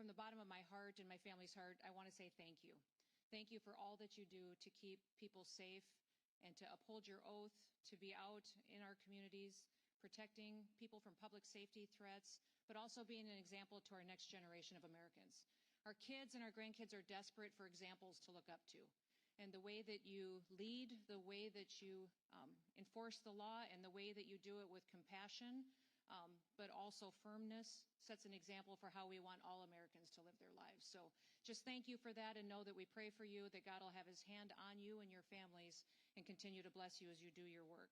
from the bottom of my heart and my family's heart, I want to say thank you. Thank you for all that you do to keep people safe and to uphold your oath, to be out in our communities, protecting people from public safety threats, but also being an example to our next generation of Americans. Our kids and our grandkids are desperate for examples to look up to. And the way that you lead, the way that you enforce the law, and the way that you do it with compassion, but also firmness, sets an example for how we want all Americans to live their lives. So just thank you for that, and know that we pray for you, that God will have his hand on you and your families and continue to bless you as you do your work.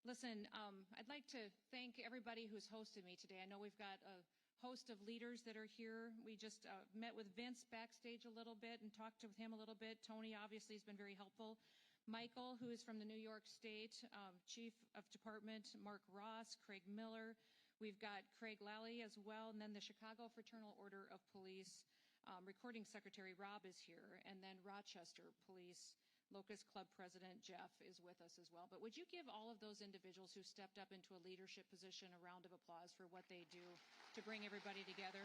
Listen, I'd like to thank everybody who's hosted me today. I know we've got a host of leaders that are here. We just met with Vince backstage a little bit and talked with him a little bit. Tony obviously has been very helpful. Michael, who is from the New York State Chief of Department, Mark Ross, Craig Miller. We've got Craig Lally as well, and then the Chicago Fraternal Order of Police Recording Secretary Rob is here, and then Rochester Police Locust Club President Jeff is with us as well. But would you give all of those individuals who stepped up into a leadership position a round of applause for what they do to bring everybody together?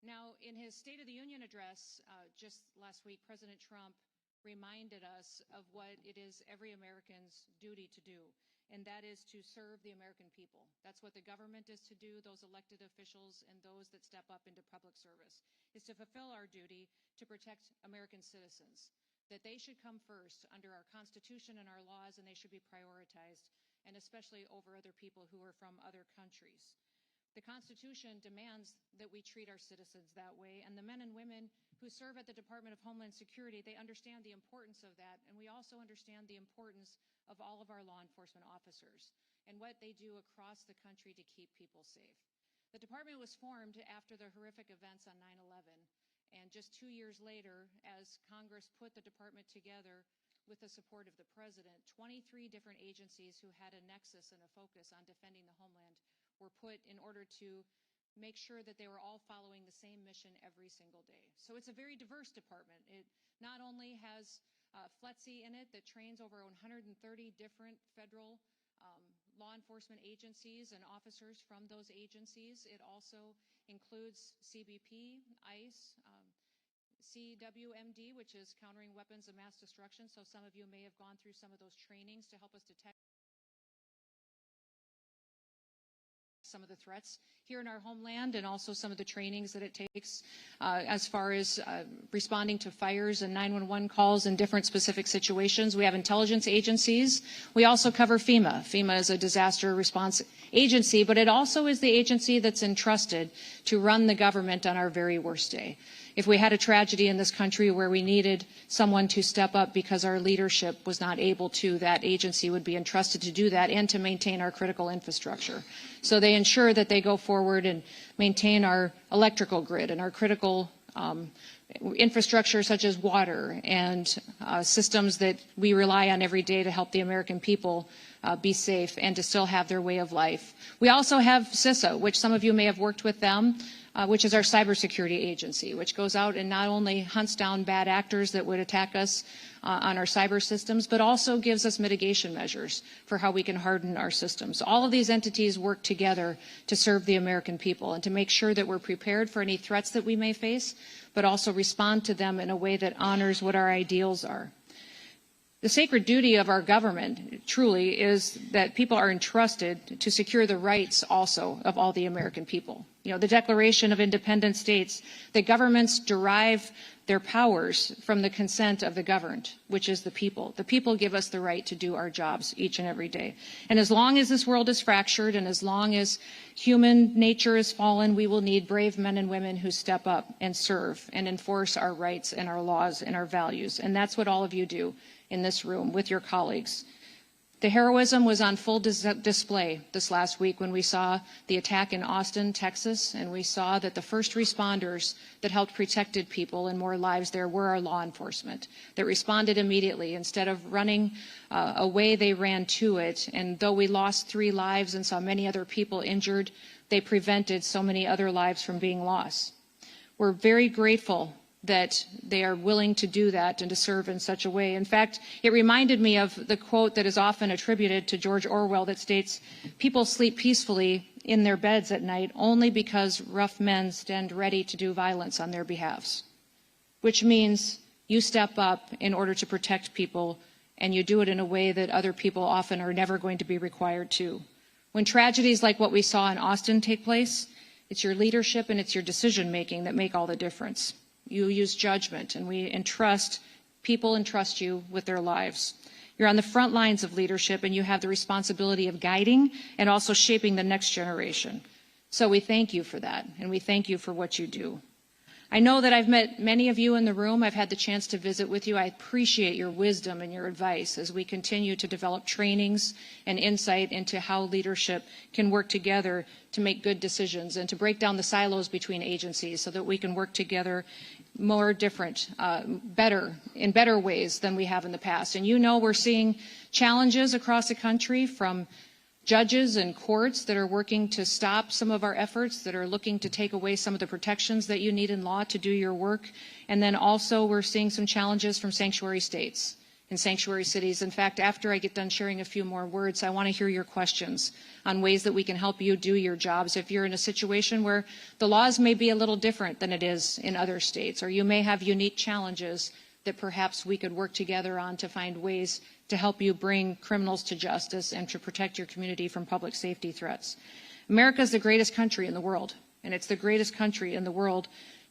Now, in his State of the Union address just last week, President Trump reminded us of what it is every American's duty to do, and that is to serve the American people. That's what the government is to do, those elected officials and those that step up into public service, is to fulfill our duty to protect American citizens, that they should come first under our Constitution and our laws, and they should be prioritized, and especially over other people who are from other countries. The Constitution demands that we treat our citizens that way, and the men and women who serve at the Department of Homeland Security, they understand the importance of that, and we also understand the importance of all of our law enforcement officers and what they do across the country to keep people safe. The department was formed after the horrific events on 9/11, and just 2 years later, as Congress put the department together with the support of the president, 23 different agencies who had a nexus and a focus on defending the homeland were put in order to make sure that they were all following the same mission every single day. So it's a very diverse department. It not only has FLETC in it that trains over 130 different federal law enforcement agencies and officers from those agencies. It also includes CBP, ICE, CWMD, which is Countering Weapons of Mass Destruction. So some of you may have gone through some of those trainings to help us detect some of the threats here in our homeland, and also some of the trainings that it takes as far as responding to fires and 911 calls in different specific situations. We have intelligence agencies. We also cover FEMA. FEMA is a disaster response agency, but it also is the agency that's entrusted to run the government on our very worst day. If we had a tragedy in this country where we needed someone to step up because our leadership was not able to, that agency would be entrusted to do that and to maintain our critical infrastructure. So they ensure that they go forward and maintain our electrical grid and our critical infrastructure such as water and systems that we rely on every day to help the American people be safe and to still have their way of life. We also have CISA, which some of you may have worked with them, which is our cybersecurity agency, which goes out and not only hunts down bad actors that would attack us on our cyber systems, but also gives us mitigation measures for how we can harden our systems. All of these entities work together to serve the American people and to make sure that we're prepared for any threats that we may face, but also respond to them in a way that honors what our ideals are. The sacred duty of our government, truly, is that people are entrusted to secure the rights also of all the American people. You know, the Declaration of Independence states that governments derive their powers from the consent of the governed, which is the people. The people give us the right to do our jobs each and every day. And as long as this world is fractured and as long as human nature is fallen, we will need brave men and women who step up and serve and enforce our rights and our laws and our values. And that's what all of you do in this room with your colleagues. The heroism was on full display this last week when we saw the attack in Austin, Texas, and we saw that the first responders that helped protected people and more lives there were our law enforcement that responded immediately. Instead of running away, they ran to it. And though we lost 3 lives and saw many other people injured, they prevented so many other lives from being lost. We're very grateful that they are willing to do that and to serve in such a way. In fact, it reminded me of the quote that is often attributed to George Orwell that states, "People sleep peacefully in their beds at night only because rough men stand ready to do violence on their behalves," which means you step up in order to protect people, and you do it in a way that other people often are never going to be required to. When tragedies like what we saw in Austin take place, it's your leadership and it's your decision making that make all the difference. You use judgment, and people entrust you with their lives. You're on the front lines of leadership, and you have the responsibility of guiding and also shaping the next generation. So we thank you for that, and we thank you for what you do. I know that I've met many of you in the room. I've had the chance to visit with you. I appreciate your wisdom and your advice as we continue to develop trainings and insight into how leadership can work together to make good decisions and to break down the silos between agencies so that we can work together more in better ways than we have in the past. And you know we're seeing challenges across the country from judges and courts that are working to stop some of our efforts, that are looking to take away some of the protections that you need in law to do your work. And then also we're seeing some challenges from sanctuary states and sanctuary cities. In fact, after I get done sharing a few more words, I want to hear your questions on ways that we can help you do your jobs. If you're in a situation where the laws may be a little different than it is in other states, or you may have unique challenges that perhaps we could work together on to find ways to help you bring criminals to justice and to protect your community from public safety threats. America is the greatest country in the world, and it's the greatest country in the world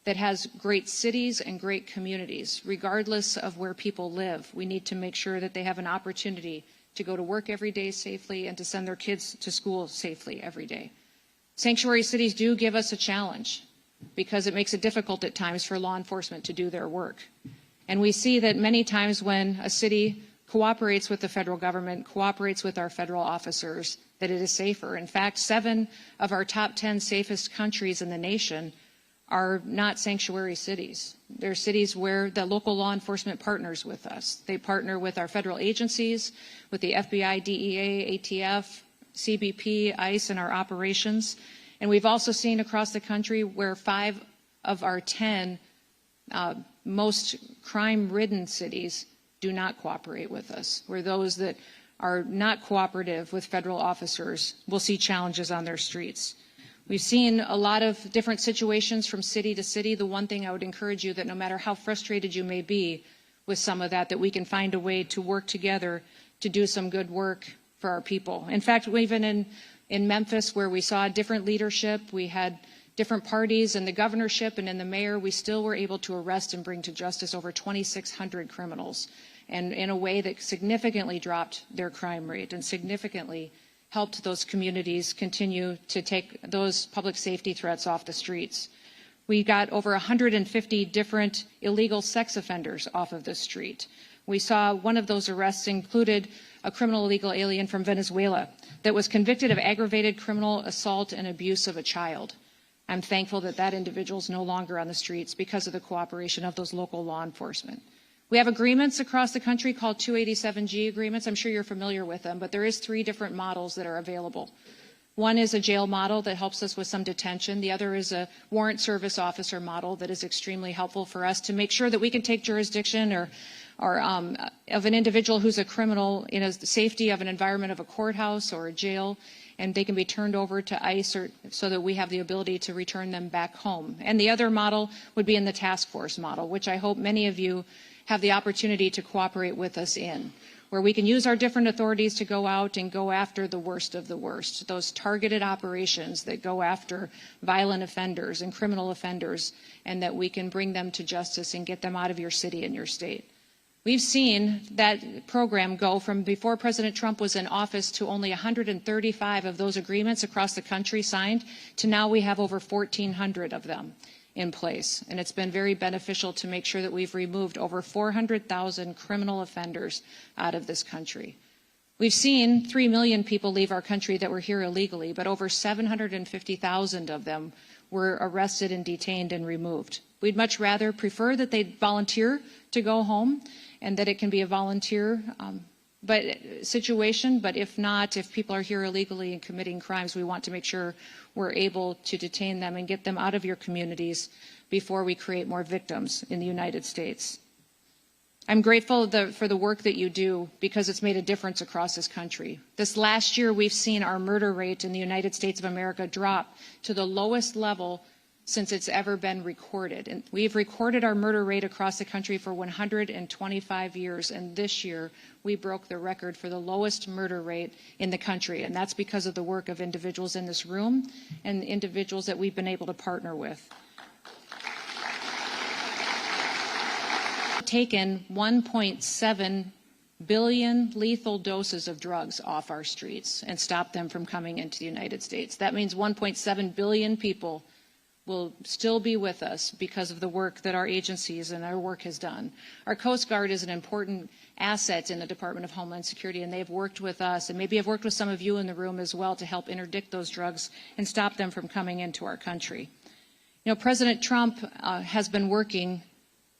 that has great cities and great communities. Regardless of where people live, we need to make sure that they have an opportunity to go to work every day safely and to send their kids to school safely every day. Sanctuary cities do give us a challenge because it makes it difficult at times for law enforcement to do their work. And we see that many times when a city cooperates with the federal government, cooperates with our federal officers, that it is safer. In fact, 7 of our top 10 safest countries in the nation are not sanctuary cities. They're cities where the local law enforcement partners with us. They partner with our federal agencies, with the FBI, DEA, ATF, CBP, ICE, and our operations. And we've also seen across the country where 5 of our 10 most crime-ridden cities do not cooperate with us, where those that are not cooperative with federal officers will see challenges on their streets. We've seen a lot of different situations from city to city. The one thing I would encourage you that no matter how frustrated you may be with some of that we can find a way to work together to do some good work for our people. In fact, even in Memphis, where we saw different leadership, we had different parties in the governorship and in the mayor, we still were able to arrest and bring to justice over 2,600 criminals, and in a way that significantly dropped their crime rate and significantly helped those communities continue to take those public safety threats off the streets. We got over 150 different illegal sex offenders off of the street. We saw one of those arrests included a criminal illegal alien from Venezuela that was convicted of aggravated criminal assault and abuse of a child. I'm thankful that that individual is no longer on the streets because of the cooperation of those local law enforcement. We have agreements across the country called 287G agreements. I'm sure you're familiar with them, but there is 3 different models that are available. One is a jail model that helps us with some detention. The other is a warrant service officer model that is extremely helpful for us to make sure that we can take jurisdiction or of an individual who's a criminal in a safety of an environment of a courthouse or a jail, and they can be turned over to ICE so that we have the ability to return them back home. And the other model would be in the task force model, which I hope many of you have the opportunity to cooperate with us in, where we can use our different authorities to go out and go after the worst of the worst, those targeted operations that go after violent offenders and criminal offenders, and that we can bring them to justice and get them out of your city and your state. We've seen that program go from before President Trump was in office to only 135 of those agreements across the country signed, to now we have over 1,400 of them in place. And it's been very beneficial to make sure that we've removed over 400,000 criminal offenders out of this country. We've seen 3 million people leave our country that were here illegally, but over 750,000 of them were arrested and detained and removed. We'd much rather prefer that they volunteer to go home and that it can be a volunteer situation, but if not, if people are here illegally and committing crimes, we want to make sure we're able to detain them and get them out of your communities before we create more victims in the United States. I'm grateful for the work that you do because it's made a difference across this country. This last year, we've seen our murder rate in the United States of America drop to the lowest level since it's ever been recorded. And we've recorded our murder rate across the country for 125 years, and this year we broke the record for the lowest murder rate in the country, and that's because of the work of individuals in this room and individuals that we've been able to partner with. Taken 1.7 billion lethal doses of drugs off our streets and stopped them from coming into the United States. That means 1.7 billion people will still be with us because of the work that our agencies and our work has done. Our Coast Guard is an important asset in the Department of Homeland Security, and they've worked with us, and maybe have worked with some of you in the room as well, to help interdict those drugs and stop them from coming into our country. You know, President Trump has been working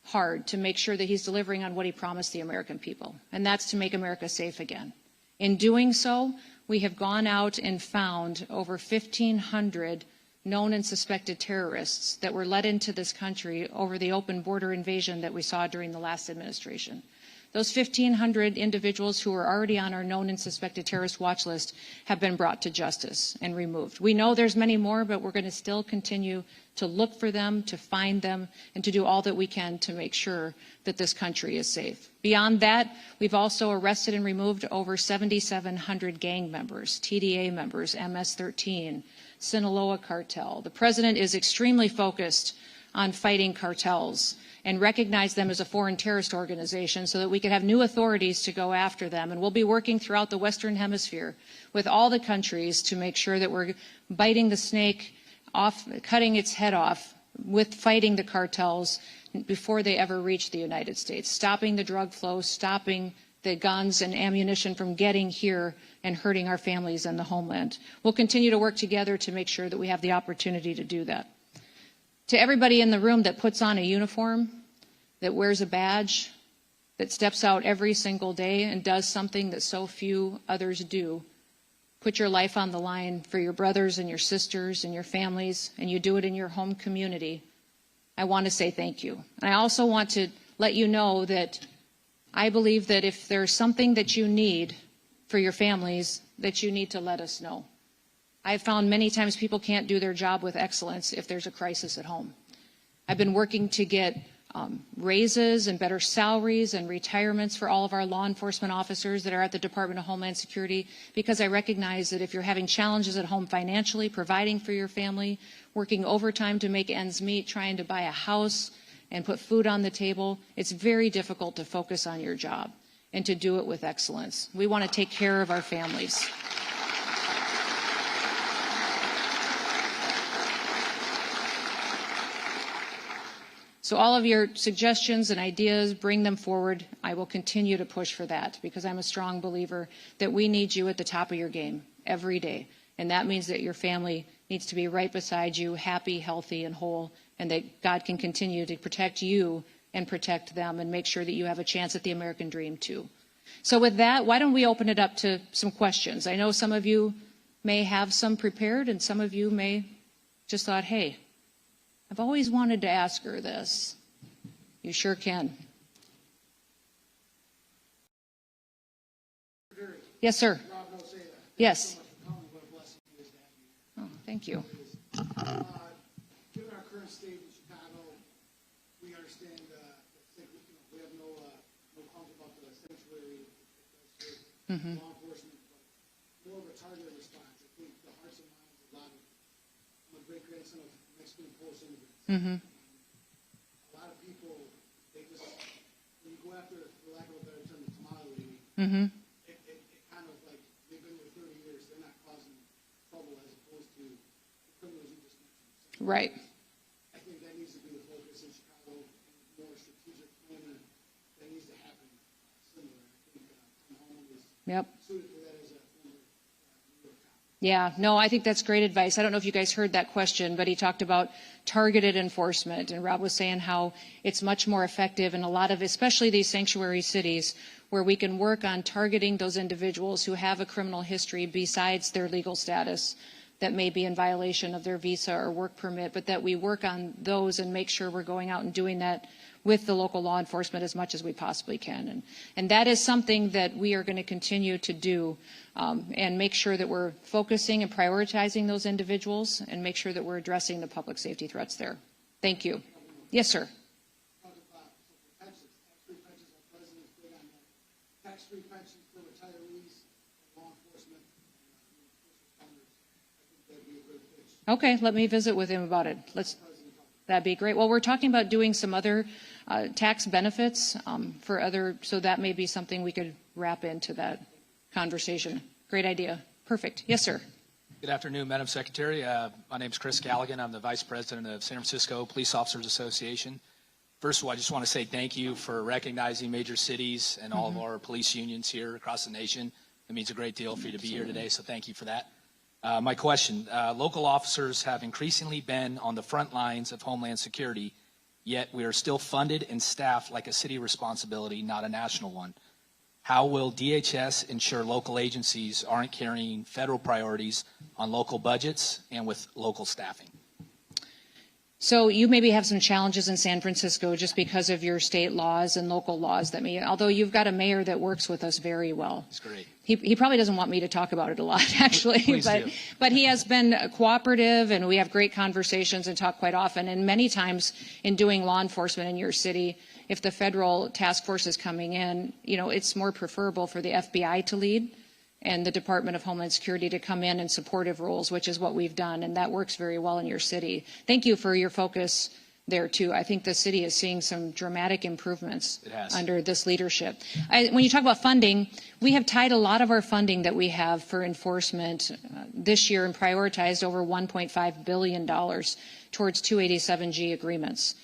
hard to make sure that he's delivering on what he promised the American people, and that's to make America safe again. In doing so, we have gone out and found over 1,500 known and suspected terrorists that were let into this country over the open border invasion that we saw during the last administration. Those 1,500 individuals who were already on our known and suspected terrorist watch list have been brought to justice and removed. We know there's many more, but we're going to still continue to look for them, to find them, and to do all that we can to make sure that this country is safe. Beyond that, we've also arrested and removed over 7,700 gang members, TDA members, MS-13, Sinaloa cartel. The president is extremely focused on fighting cartels and recognize them as a foreign terrorist organization so that we can have new authorities to go after them. And we'll be working throughout the Western Hemisphere with all the countries to make sure that we're biting the snake off, cutting its head off with fighting the cartels before they ever reach the United States, stopping the drug flow, stopping the guns and ammunition from getting here and hurting our families and the homeland. We'll continue to work together to make sure that we have the opportunity to do that. To everybody in the room that puts on a uniform, that wears a badge, that steps out every single day and does something that so few others do, put your life on the line for your brothers and your sisters and your families, and you do it in your home community, I want to say thank you. And I also want to let you know that I believe that if there's something that you need for your families, that you need to let us know. I've found many times people can't do their job with excellence if there's a crisis at home. I've been working to get raises and better salaries and retirements for all of our law enforcement officers that are at the Department of Homeland Security, because I recognize that if you're having challenges at home financially, providing for your family, working overtime to make ends meet, trying to buy a house and put food on the table, it's very difficult to focus on your job and to do it with excellence. We want to take care of our families. So all of your suggestions and ideas, bring them forward. I will continue to push for that because I'm a strong believer that we need you at the top of your game every day. And that means that your family needs to be right beside you, happy, healthy, and whole, and that God can continue to protect you and protect them and make sure that you have a chance at the American dream too. So with that, why don't we open it up to some questions? I know some of you may have some prepared and some of you may just thought, hey, I've always wanted to ask her this. You sure can. Yes, sir. Yes. Oh, thank you. Given our current state in Chicago, we understand we have no qualms about the sanctuary law enforcement, but more of a targeted response. I think the hearts and minds of a lot of, I'm a great grandson of Mexican Polish immigrants. A lot of people, they just, when you go after, for lack of a better term, the tamale lady, it kind of like, they've been there 30 years, they're not causing trouble as opposed to the criminals you just mentioned. So Right. I think that needs to be the focus in Chicago, and more strategic planning that needs to happen similar. I think Tom Holland is suited for that as a former New York cop. Yeah, no, I think that's great advice. I don't know if you guys heard that question, but he talked about targeted enforcement, and Rob was saying how it's much more effective in a lot of, especially these sanctuary cities, where we can work on targeting those individuals who have a criminal history besides their legal status, that may be in violation of their visa or work permit, but that we work on those and make sure we're going out and doing that with the local law enforcement as much as we possibly can. And that is something that we are going to continue to do and make sure that we're focusing and prioritizing those individuals and make sure that we're addressing the public safety threats there. Thank you. Yes, sir. Tax-free pensions for retirees, law enforcement, and first responders. I think that'd be a great pitch. Okay, let me visit with him about it. That'd be great. Well, we're talking about doing some other tax benefits for other, so that may be something we could wrap into that conversation. Great idea. Perfect. Yes, sir. Good afternoon, Madam Secretary. My name is Chris Callaghan. I'm the Vice President of San Francisco Police Officers Association. First of all, I just want to say thank you for recognizing major cities and all of our police unions here across the nation. It means a great deal for you to be here today, so thank you for that. My question, local officers have increasingly been on the front lines of Homeland Security, yet we are still funded and staffed like a city responsibility, not a national one. How will DHS ensure local agencies aren't carrying federal priorities on local budgets and with local staffing? So you maybe have some challenges in San Francisco just because of your state laws and local laws that may, although you've got a mayor that works with us very well. That's great. He probably doesn't want me to talk about it a lot, actually, Please do. But he has been cooperative, and we have great conversations and talk quite often. And many times in doing law enforcement in your city, if the federal task force is coming in, you know, it's more preferable for the FBI to lead and the Department of Homeland Security to come in supportive roles, which is what we've done, and that works very well in your city. Thank you for your focus there, too. I think the city is seeing some dramatic improvements under this leadership. When you talk about funding, we have tied a lot of our funding that we have for enforcement this year and prioritized over $1.5 billion towards 287G agreements.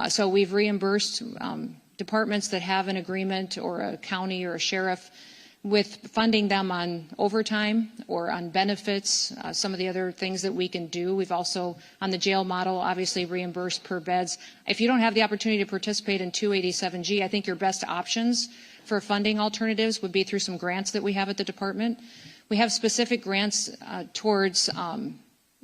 So we've reimbursed departments that have an agreement, or a county or a sheriff, with funding them on overtime or on benefits, some of the other things that we can do. We've also, on the jail model, obviously reimbursed per beds. If you don't have the opportunity to participate in 287G, I think your best options for funding alternatives would be through some grants that we have at the department. We have specific grants towards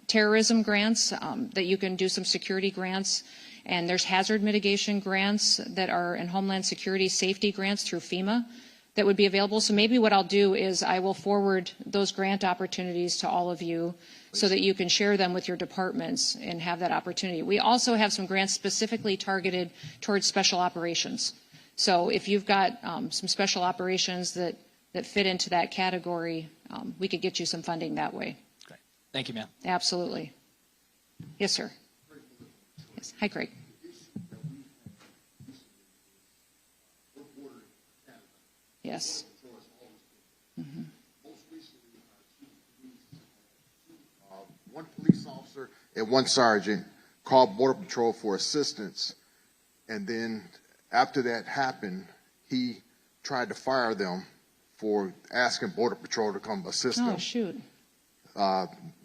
terrorism grants that you can do, some security grants. And there's hazard mitigation grants that are in Homeland Security safety grants through FEMA that would be available. So maybe what I'll do is I will forward those grant opportunities to all of you so that you can share them with your departments and have that opportunity. We also have some grants specifically targeted towards special operations. So if you've got some special operations that fit into that category, we could get you some funding that way. Great. Thank you, ma'am. Absolutely. Yes, sir. Yes. Hi, Craig. Yes. Mm-hmm. One police officer and one sergeant called Border Patrol for assistance, and then after that happened, he tried to fire them for asking Border Patrol to come assist them. Oh, shoot.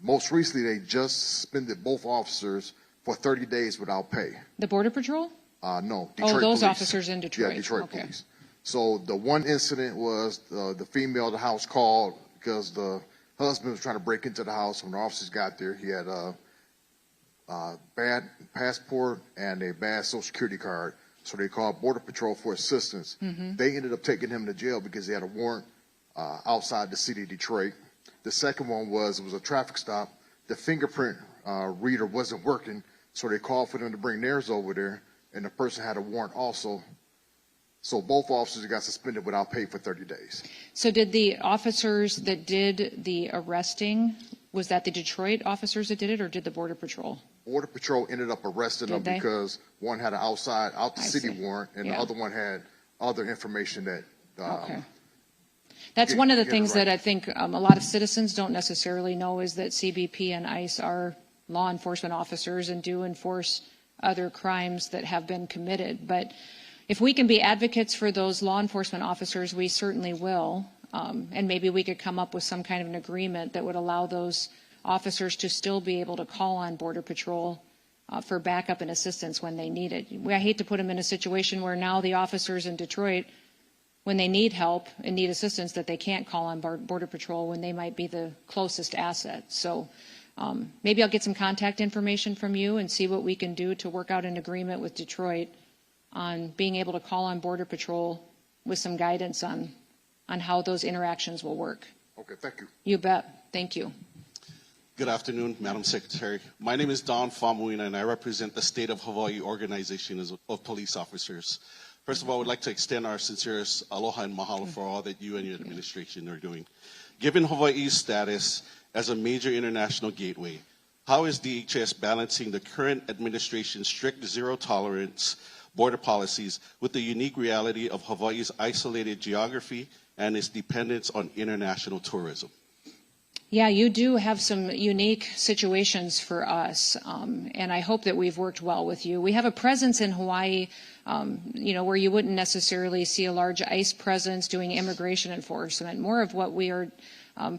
Most recently, they just suspended both officers for 30 days without pay. The Border Patrol? No, Detroit Oh, those police. officers in Detroit. Yeah, Detroit okay. police. So the one incident was the female of the house called because the husband was trying to break into the house. When the officers got there, he had a bad passport and a bad Social Security card. So they called Border Patrol for assistance. Mm-hmm. They ended up taking him to jail because he had a warrant outside the city of Detroit. The second one was, it was a traffic stop. The fingerprint reader wasn't working, so they called for them to bring theirs over there, and the person had a warrant also. So both officers got suspended without pay for 30 days. So did the officers that did the arresting, was that the Detroit officers that did it, or did the Border Patrol? Border Patrol ended up arresting them because one had an out the city warrant, and the other one had other information that okay. That's one of the things that I think a lot of citizens don't necessarily know, is that CBP and ICE are law enforcement officers and do enforce other crimes that have been committed. But if we can be advocates for those law enforcement officers, we certainly will. And maybe we could come up with some kind of an agreement that would allow those officers to still be able to call on Border Patrol for backup and assistance when they need it. I hate to put them in a situation where now the officers in Detroit, when they need help and need assistance, that they can't call on Border Patrol when they might be the closest asset. So Maybe I'll get some contact information from you and see what we can do to work out an agreement with Detroit on being able to call on Border Patrol with some guidance on how those interactions will work. Okay, thank you. You bet. Thank you. Good afternoon, Madam Secretary. My name is Don Famuina, and I represent the State of Hawaii Organization of Police Officers. First of all, I would like to extend our sincerest aloha and mahalo for all that you and your administration are doing. Given Hawaii's status as a major international gateway, how is DHS balancing the current administration's strict zero-tolerance border policies with the unique reality of Hawaii's isolated geography and its dependence on international tourism? Yeah, you do have some unique situations for us, and I hope that we've worked well with you. We have a presence in Hawaii, where you wouldn't necessarily see a large ICE presence doing immigration enforcement. More of what we are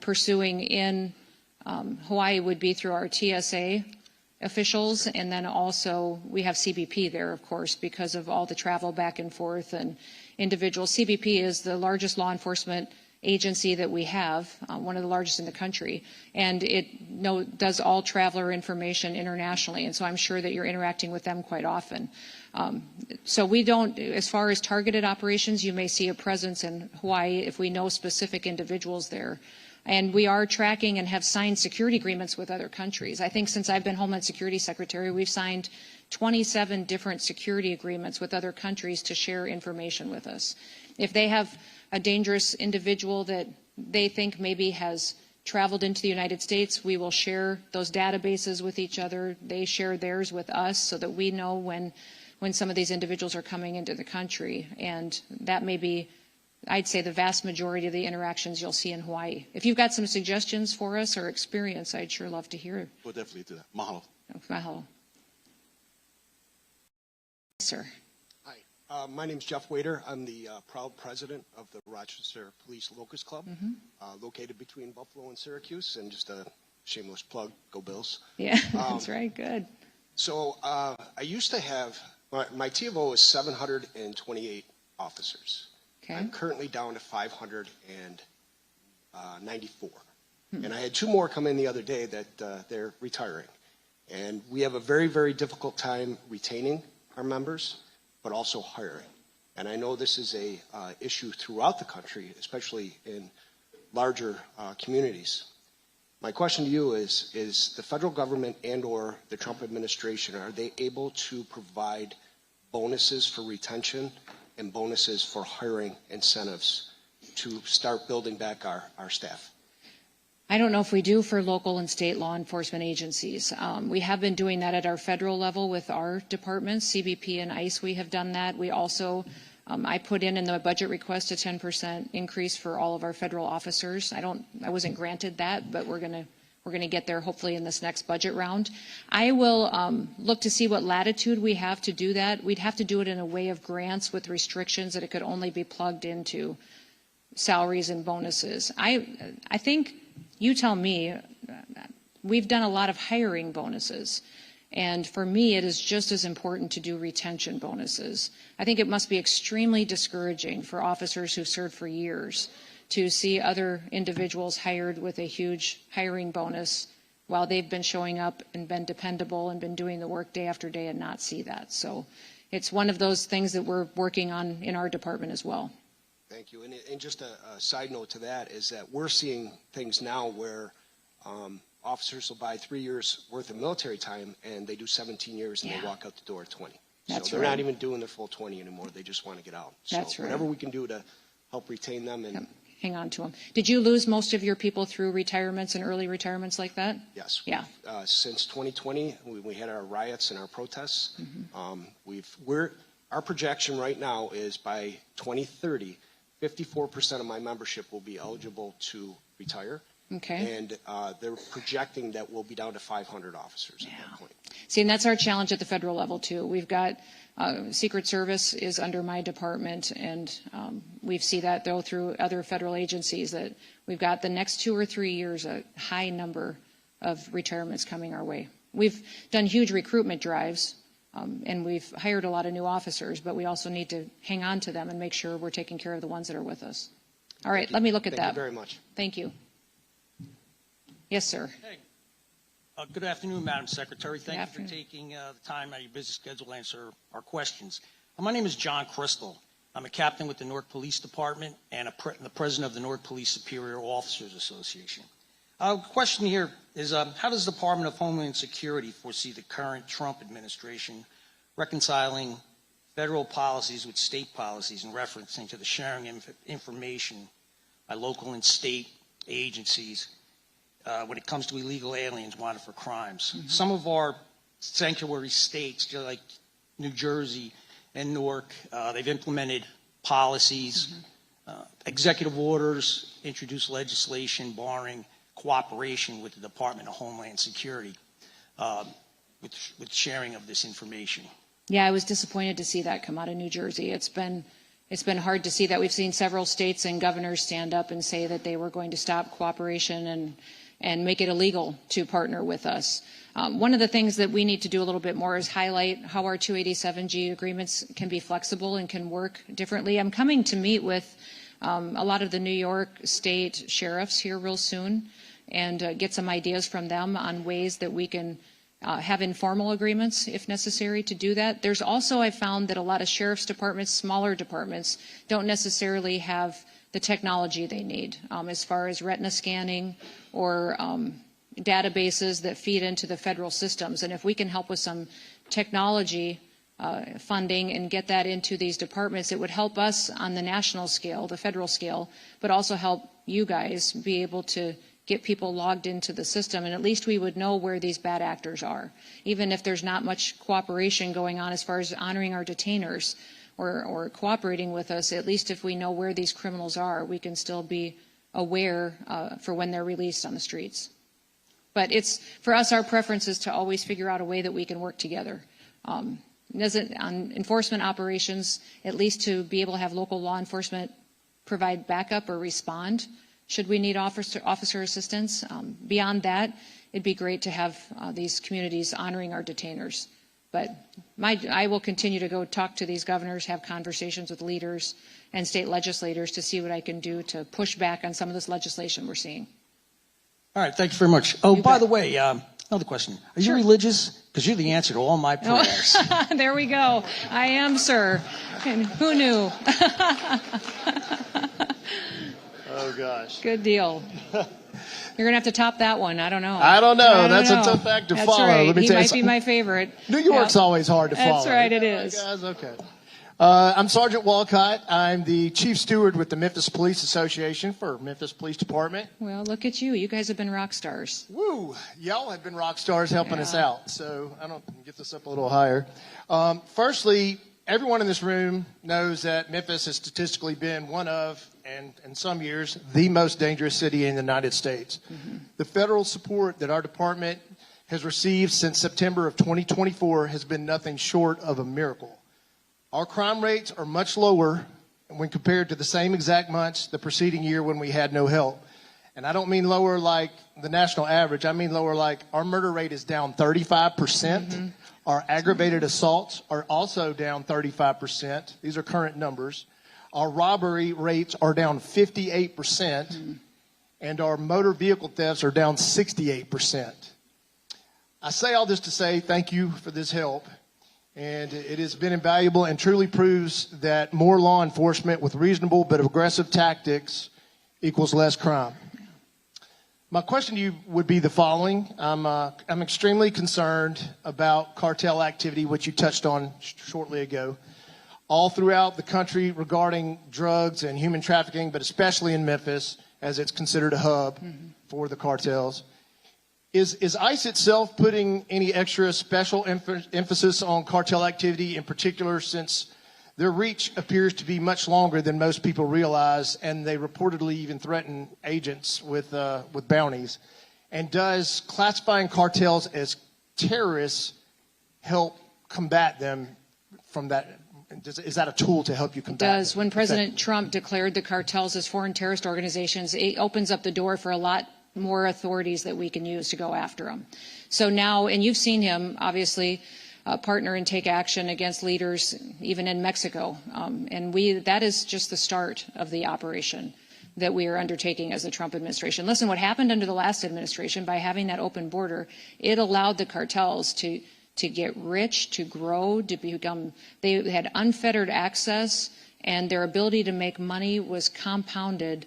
pursuing in Hawaii would be through our TSA officials, and then also we have CBP there, of course, because of all the travel back and forth and individuals. CBP is the largest law enforcement agency that we have, one of the largest in the country, and it does all traveler information internationally, and so I'm sure that you're interacting with them quite often. So we don't, as far as targeted operations, you may see a presence in Hawaii if we know specific individuals there. And we are tracking and have signed security agreements with other countries. I think since I've been Homeland Security Secretary, we've signed 27 different security agreements with other countries to share information with us. If they have a dangerous individual that they think maybe has traveled into the United States, we will share those databases with each other. They share theirs with us so that we know when some of these individuals are coming into the country. And that may be, I'd say, the vast majority of the interactions you'll see in Hawaii. If you've got some suggestions for us or experience, I'd sure love to hear. We'll definitely do that. Mahalo. Mahalo. Yes, sir. Hi, my name is Jeff Wader. I'm the proud president of the Rochester Police Locust Club, located between Buffalo and Syracuse, and just a shameless plug, go Bills. Yeah, that's right, good. So I used to have, my T of O is 728 officers. Okay. I'm currently down to 594. And I had two more come in the other day that they're retiring. And we have a very, very difficult time retaining our members, but also hiring. And I know this is a issue throughout the country, especially in larger communities. My question to you is the federal government and or the Trump administration, are they able to provide bonuses for retention and bonuses for hiring incentives to start building back our staff? I don't know if we do for local and state law enforcement agencies. We have been doing that at our federal level with our departments, CBP and ICE. We have done that. We also, I put in the budget request a 10% increase for all of our federal officers. I wasn't granted that, but we're gonna get there hopefully in this next budget round. I will look to see what latitude we have to do that. We'd have to do it in a way of grants with restrictions that it could only be plugged into salaries and bonuses. I think. You tell me, we've done a lot of hiring bonuses, and for me it is just as important to do retention bonuses. I think it must be extremely discouraging for officers who've served for years to see other individuals hired with a huge hiring bonus while they've been showing up and been dependable and been doing the work day after day and not see that. So it's one of those things that we're working on in our department as well. Thank you. And just a side note to that is that we're seeing things now where officers will buy 3 years worth of military time and they do 17 years and they walk out the door at 20. That's so they're right. not even doing their full 20 anymore. They just want to get out. That's so right. Whatever we can do to help retain them and hang on to them. Did you lose most of your people through retirements and early retirements like that? yes. Yeah. Since 2020, we had our riots and our protests. Our projection right now is by 2030, 54% of my membership will be eligible to retire. Okay. And they're projecting that we'll be down to 500 officers at that point. See, and that's our challenge at the federal level too. We've got Secret Service is under my department, and we see that though through other federal agencies that we've got the next 2 or 3 years a high number of retirements coming our way. We've done huge recruitment drives. And we've hired a lot of new officers, but we also need to hang on to them and make sure we're taking care of the ones that are with us. All right, let me look at that. Thank you very much. Thank you. Yes, sir. Hey, Good afternoon, Madam Secretary. Thank you for afternoon. taking the time out of your busy schedule to answer our questions. My name is John Crystal. I'm a captain with the Newark Police Department and the president of the Newark Police Superior Officers Association. The question here is, how does the Department of Homeland Security foresee the current Trump administration reconciling federal policies with state policies in referencing to the sharing of information by local and state agencies when it comes to illegal aliens wanted for crimes? Mm-hmm. Some of our sanctuary states, just like New Jersey and Newark, they've implemented policies, executive orders, introduced legislation barring cooperation with the Department of Homeland Security with sharing of this information. Yeah, I was disappointed to see that come out of New Jersey. It's been hard to see that. We've seen several states and governors stand up and say that they were going to stop cooperation and make it illegal to partner with us. One of the things that we need to do a little bit more is highlight how our 287G agreements can be flexible and can work differently. I'm coming to meet with a lot of the New York State sheriffs here real soon and get some ideas from them on ways that we can have informal agreements if necessary to do that. There's also, I found that a lot of sheriff's departments, smaller departments, don't necessarily have the technology they need as far as retina scanning or databases that feed into the federal systems. And if we can help with some technology funding and get that into these departments, it would help us on the national scale, the federal scale, but also help you guys be able to get people logged into the system, and at least we would know where these bad actors are. Even if there's not much cooperation going on as far as honoring our detainers or cooperating with us, at least if we know where these criminals are, we can still be aware for when they're released on the streets. But it's, for us, our preference is to always figure out a way that we can work together. On enforcement operations, at least to be able to have local law enforcement provide backup or respond should we need officer assistance. Beyond that, it'd be great to have these communities honoring our detainers. But I will continue to go talk to these governors, have conversations with leaders and state legislators to see what I can do to push back on some of this legislation we're seeing. All right, thank you very much. Oh, by the way, another question. Are you religious? Because you're the answer to all my prayers. Oh, there we go. I am, sir. And who knew? Oh, gosh. Good deal. You're going to have to top that one. I don't know. I don't know. That's a tough act to That's follow. Right. Let me He tell you might be my favorite. New York's always hard to follow. That's right, it is. Guys, okay. I'm Sergeant Walcott. I'm the Chief Steward with the Memphis Police Association for Memphis Police Department. Well, look at you. You guys have been rock stars. Woo! Y'all have been rock stars helping us out. So I don't get this up a little higher. Firstly, everyone in this room knows that Memphis has statistically been one of, and in some years, the most dangerous city in the United States. Mm-hmm. The federal support that our department has received since September of 2024 has been nothing short of a miracle. Our crime rates are much lower when compared to the same exact months the preceding year when we had no help. And I don't mean lower like the national average. I mean lower like our murder rate is down 35%. Mm-hmm. Our aggravated assaults are also down 35%. These are current numbers. Our robbery rates are down 58%. Mm-hmm. And our motor vehicle thefts are down 68%. I say all this to say thank you for this help. And it has been invaluable and truly proves that more law enforcement with reasonable but aggressive tactics equals less crime. My question to you would be the following. I'm extremely concerned about cartel activity, which you touched on shortly ago, all throughout the country regarding drugs and human trafficking, but especially in Memphis, as it's considered a hub for the cartels. Is ICE itself putting any extra special emphasis on cartel activity in particular, since their reach appears to be much longer than most people realize, and they reportedly even threaten agents with bounties? And does classifying cartels as terrorists help combat them from that? Is that a tool to help you combat them? It does. When President Trump declared the cartels as foreign terrorist organizations, it opens up the door for a lot more authorities that we can use to go after them. So now, and you've seen him, obviously, partner and take action against leaders even in Mexico. And that is just the start of the operation. that we are undertaking as the Trump administration. Listen, what happened under the last administration by having that open border, it allowed the cartels to get rich, to grow, to become, they had unfettered access, and their ability to make money was compounded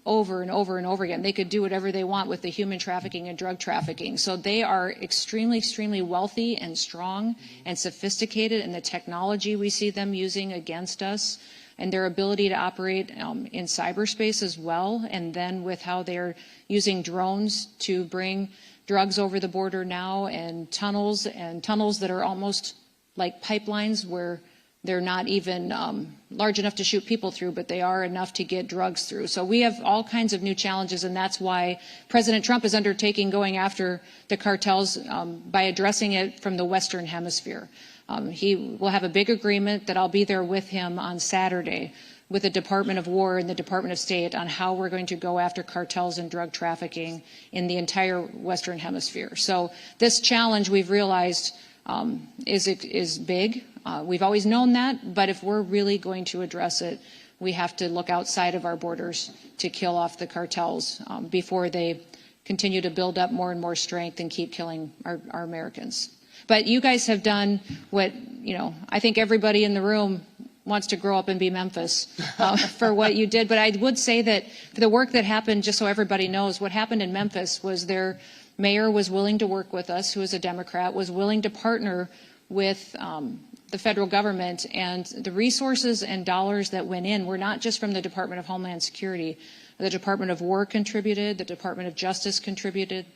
over and over and over again. They could do whatever they want with the human trafficking and drug trafficking. So they are extremely, extremely wealthy and strong and sophisticated in the technology we see them using against us, and their ability to operate in cyberspace as well, and then with how they're using drones to bring drugs over the border now, and tunnels that are almost like pipelines where they're not even large enough to shoot people through, but they are enough to get drugs through. So we have all kinds of new challenges, and that's why President Trump is undertaking going after the cartels by addressing it from the Western Hemisphere. He will have a big agreement that I'll be there with him on Saturday with the Department of War and the Department of State on how we're going to go after cartels and drug trafficking in the entire Western Hemisphere. So this challenge, we've realized, is big. We've always known that, but if we're really going to address it, we have to look outside of our borders to kill off the cartels before they continue to build up more and more strength and keep killing our Americans. But you guys have done what, I think everybody in the room wants to grow up and be Memphis for what you did. But I would say that for the work that happened, just so everybody knows, what happened in Memphis was their mayor was willing to work with us, who is a Democrat, was willing to partner with the federal government, and the resources and dollars that went in were not just from the Department of Homeland Security. The Department of War contributed, the Department of Justice contributed.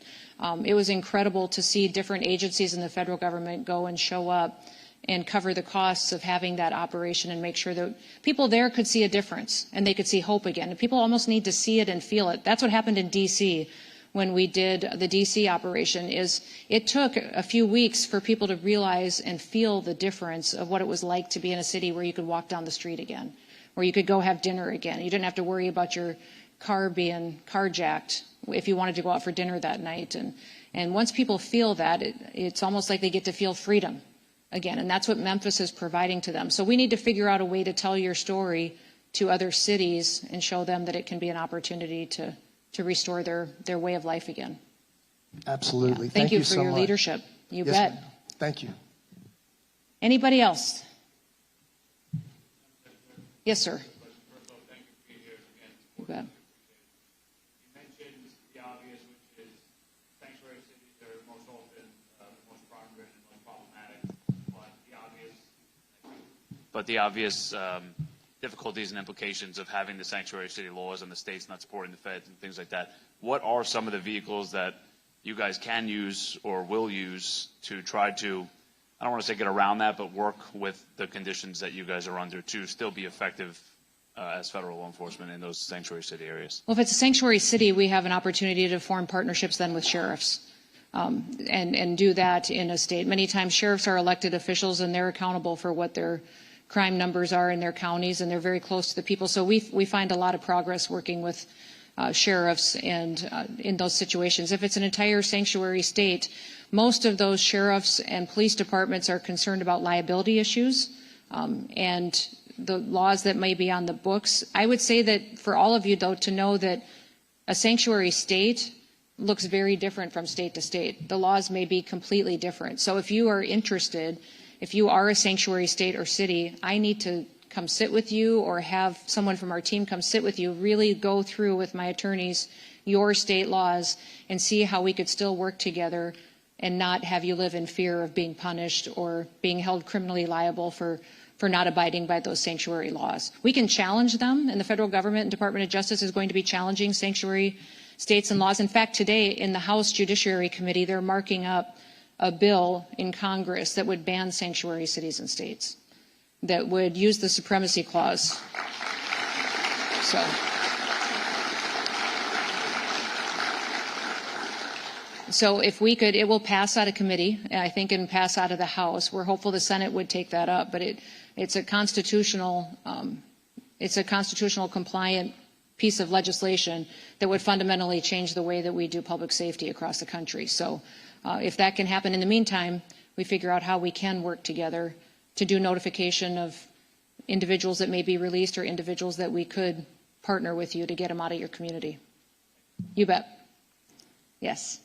It was incredible to see different agencies in the federal government go and show up and cover the costs of having that operation and make sure that people there could see a difference and they could see hope again. And people almost need to see it and feel it. That's what happened in D.C. when we did the D.C. operation. Is it took a few weeks for people to realize and feel the difference of what it was like to be in a city where you could walk down the street again, where you could go have dinner again. You didn't have to worry about your car being carjacked if you wanted to go out for dinner that night. And once people feel that, it's almost like they get to feel freedom again. And that's what Memphis is providing to them. So we need to figure out a way to tell your story to other cities and show them that it can be an opportunity to restore their way of life again. Absolutely. Yeah. Thank you for so your much. leadership. You Yes, bet. ma'am. Thank you. Anybody else? Yes, sir. You bet. But the obvious difficulties and implications of having the sanctuary city laws and the states not supporting the feds and things like that. What are some of the vehicles that you guys can use or will use to try to, I don't want to say get around that, but work with the conditions that you guys are under to still be effective as federal law enforcement in those sanctuary city areas? Well, if it's a sanctuary city, we have an opportunity to form partnerships then with sheriffs. And do that in a state. Many times sheriffs are elected officials and they're accountable for what their crime numbers are in their counties, and they're very close to the people. So we find a lot of progress working with sheriffs and in those situations. If it's an entire sanctuary state, most of those sheriffs and police departments are concerned about liability issues and the laws that may be on the books. I would say that for all of you, though, to know that a sanctuary state looks very different from state to state. The laws may be completely different. So if you are interested, if you are a sanctuary state or city, I need to come sit with you or have someone from our team come sit with you, really go through with my attorneys your state laws and see how we could still work together and not have you live in fear of being punished or being held criminally liable for not abiding by those sanctuary laws. We can challenge them, and the federal government and Department of Justice is going to be challenging sanctuary states and laws. In fact, today in the House Judiciary Committee, they're marking up a bill in Congress that would ban sanctuary cities and states, that would use the supremacy clause. So if we could, it will pass out of committee, and I think, and pass out of the House. We're hopeful the Senate would take that up, but it's a constitutional compliant piece of legislation that would fundamentally change the way that we do public safety across the country. So if that can happen, in the meantime, we figure out how we can work together to do notification of individuals that may be released or individuals that we could partner with you to get them out of your community. You bet. Yes.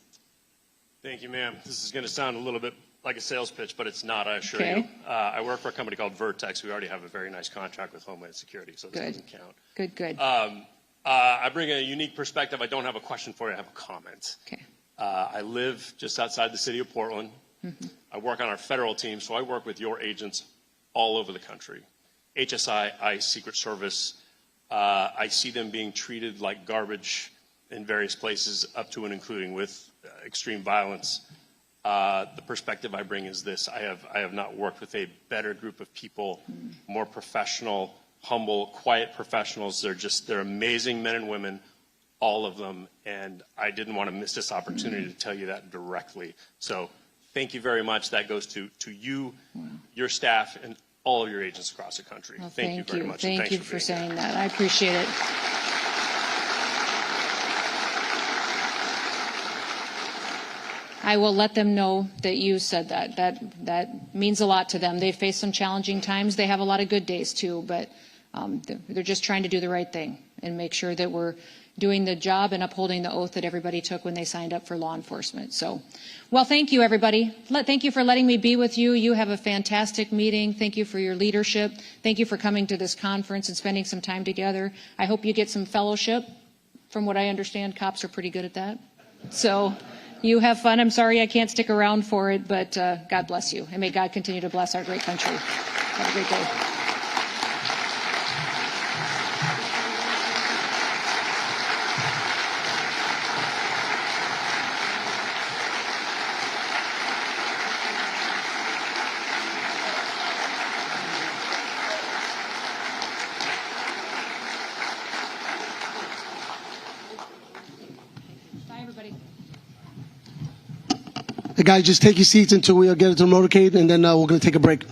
Thank you, ma'am. This is going to sound a little bit like a sales pitch, but it's not, I assure Okay. you. I work for a company called Vertex. We already have a very nice contract with Homeland Security, so this doesn't count. Good. I bring a unique perspective. I don't have a question for you. I have a comment. Okay. I live just outside the city of Portland. I work on our federal team, so I work with your agents all over the country. HSI, ICE, Secret Service. I see them being treated like garbage in various places, up to and including with extreme violence. The perspective I bring is this: I have not worked with a better group of people, more professional, humble, quiet professionals. They're amazing men and women, all of them, and I didn't want to miss this opportunity to tell you that directly. So thank you very much. That goes to you, your staff, and all of your agents across the country. Well, thank you very much. and Thank thanks you for for being saying here. that. I appreciate it. I will let them know that you said that. That means a lot to them. They face some challenging times. They have a lot of good days too, but they're just trying to do the right thing and make sure that we're doing the job and upholding the oath that everybody took when they signed up for law enforcement. So, well, thank you, everybody. Thank you for letting me be with you. You have a fantastic meeting. Thank you for your leadership. Thank you for coming to this conference and spending some time together. I hope you get some fellowship. From what I understand, cops are pretty good at that. So you have fun. I'm sorry I can't stick around for it, but God bless you. And may God continue to bless our great country. Have a great day. Bye, everybody. Hey guys, just take your seats until we get into the motorcade, and then we're going to take a break.